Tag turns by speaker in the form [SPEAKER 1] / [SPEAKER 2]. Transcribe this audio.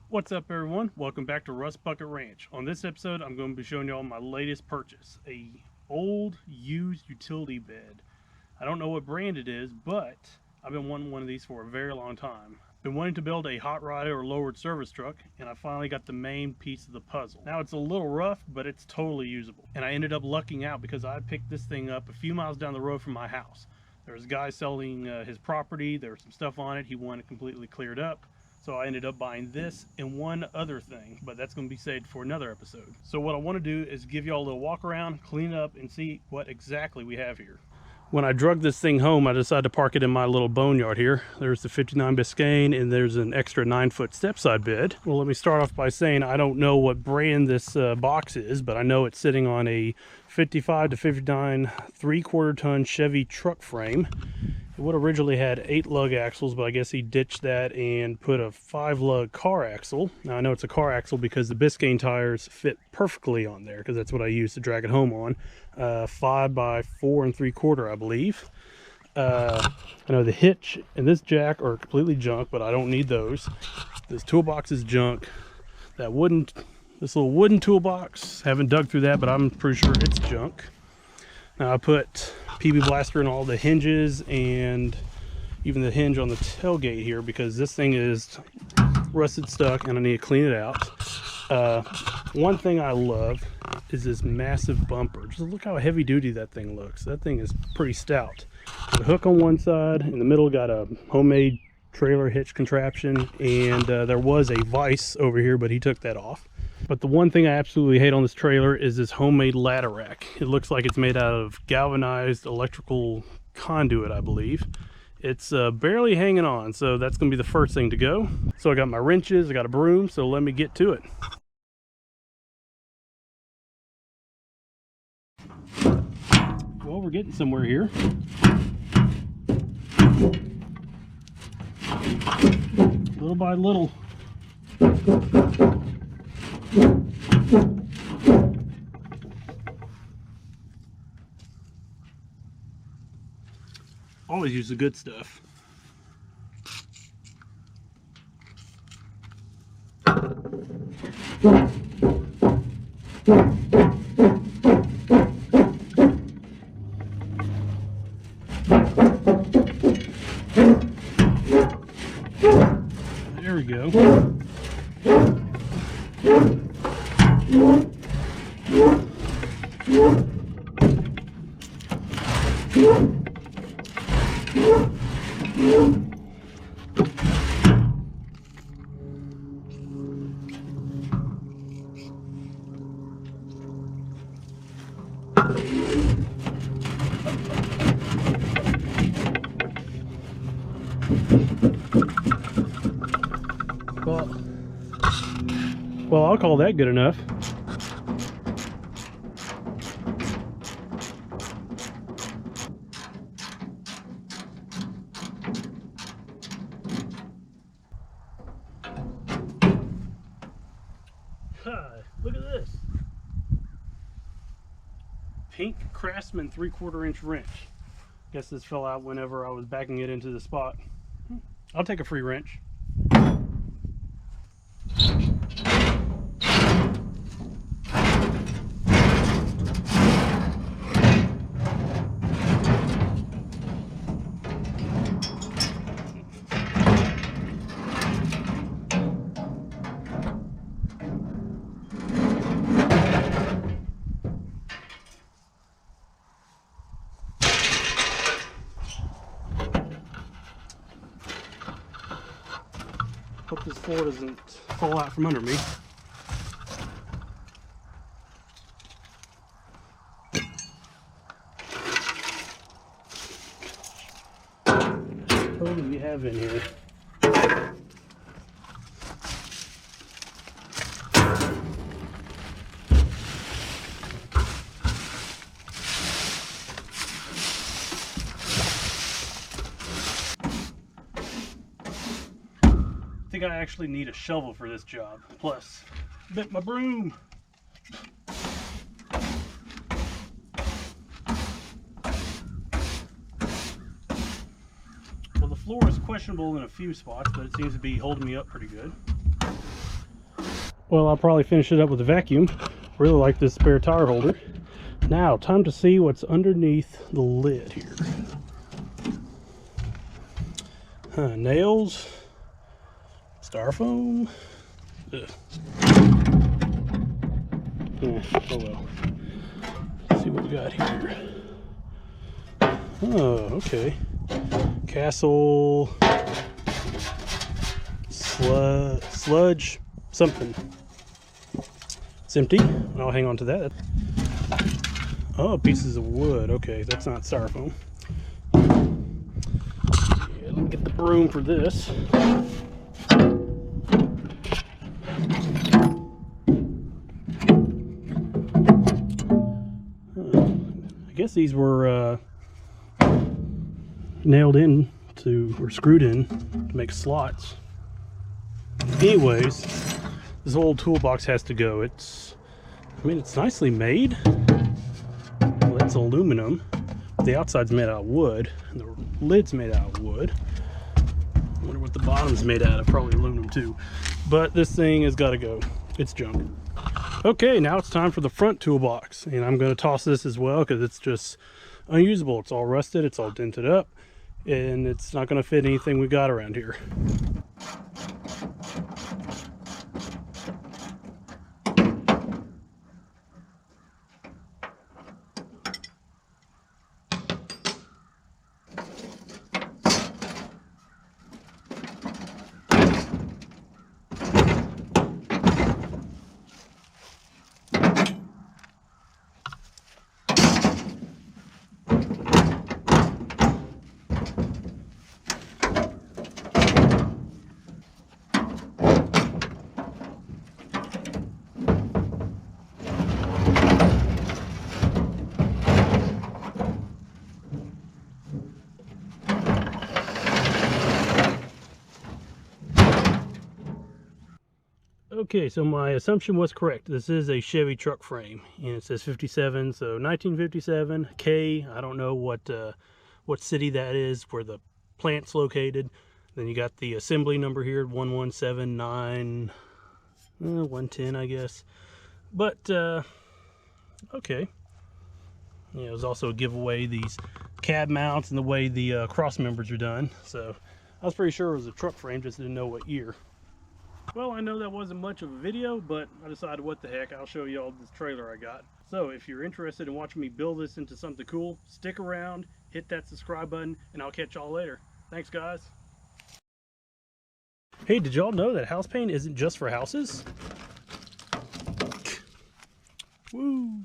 [SPEAKER 1] What's up, everyone? Welcome back to Rust Bucket Ranch. On this episode, I'm going to be showing y'all my latest purchase, a old used utility bed. I don't know what brand it is, but I've been wanting one of these for a very long time. Been wanting to build a hot rod or lowered service truck, and I finally got the main piece of the puzzle. Now it's a little rough, but it's totally usable. And I ended up lucking out because I picked this thing up a few miles down the road from my house. There was a guy selling his property, there was some stuff on it, he wanted it completely cleared up. So I ended up buying this and one other thing, but that's going to be saved for another episode. So what I want to do is give y'all a little walk around, clean it up, and see what exactly we have here. When I drug this thing home, I decided to park it in my little boneyard here. There's the 59 Biscayne, and there's an extra 9-foot stepside bed. Well, let me start off by saying I don't know what brand this box is, but I know it's sitting on a 55 to 59 3/4 ton Chevy truck frame. It would originally had 8 lug axles, but I guess he ditched that and put a 5 lug car axle. Now I know it's a car axle because the Biscayne tires fit perfectly on there, because that's what I used to drag it home on. 5 by 4 3/4, I believe. I know the hitch and this jack are completely junk, but I don't need those. This toolbox is junk. This little wooden toolbox, haven't dug through that, but I'm pretty sure it's junk. Now I put PB Blaster in all the hinges and even the hinge on the tailgate here because this thing is rusted stuck and I need to clean it out. One thing I love is this massive bumper. Just look how heavy duty that thing looks. That thing is pretty stout. Got a hook on one side, in the middle got a homemade trailer hitch contraption, and there was a vise over here, but he took that off. But the one thing I absolutely hate on this trailer is this homemade ladder rack. It looks like it's made out of galvanized electrical conduit, I believe. It's barely hanging on, so that's going to be the first thing to go. So I got my wrenches, I got a broom, so let me get to it. Well, we're getting somewhere here. Little by little. Always use the good stuff. There we go. Well, I'll call that good enough. Look at this. Pink Craftsman 3/4 inch wrench. Guess this fell out whenever I was backing it into the spot. I'll take a free wrench. Hope this floor doesn't fall out from under me. What do we have in here? I think I actually need a shovel for this job. Plus, bent my broom. Well, the floor is questionable in a few spots, but it seems to be holding me up pretty good. Well, I'll probably finish it up with a vacuum. Really like this spare tire holder. Now, time to see what's underneath the lid here. Nails, styrofoam. Ugh. Oh well. Let's see what we got here. Oh, okay. Castle, sludge, something. It's empty. I'll hang on to that. Oh, pieces of wood. Okay, that's not styrofoam. Yeah, let me get the broom for this. I guess these were nailed in to, or screwed in to make slots. Anyways, this whole toolbox has to go. It's nicely made. Well, it's aluminum. The outside's made out of wood, and the lid's made out of wood. I wonder what the bottom's made out of. Probably aluminum too. But this thing has got to go. It's junk. Okay, now it's time for the front toolbox, and I'm going to toss this as well because it's just unusable. It's all rusted, it's all dented up, and it's not going to fit anything we got around here. Okay, so my assumption was correct. This is a Chevy truck frame, and it says 57, so 1957. K, I don't know what city that is, where the plant's located. Then you got the assembly number here, 1179, 110, I guess. But okay. Yeah, it was also a giveaway, these cab mounts and the way the cross members are done. So I was pretty sure it was a truck frame, just didn't know what year. Well, I know that wasn't much of a video, but I decided what the heck, I'll show you all this trailer I got. So if you're interested in watching me build this into something cool, stick around, hit that subscribe button, and I'll catch y'all later. Thanks, guys. Hey, did y'all know that house paint isn't just for houses? Woo!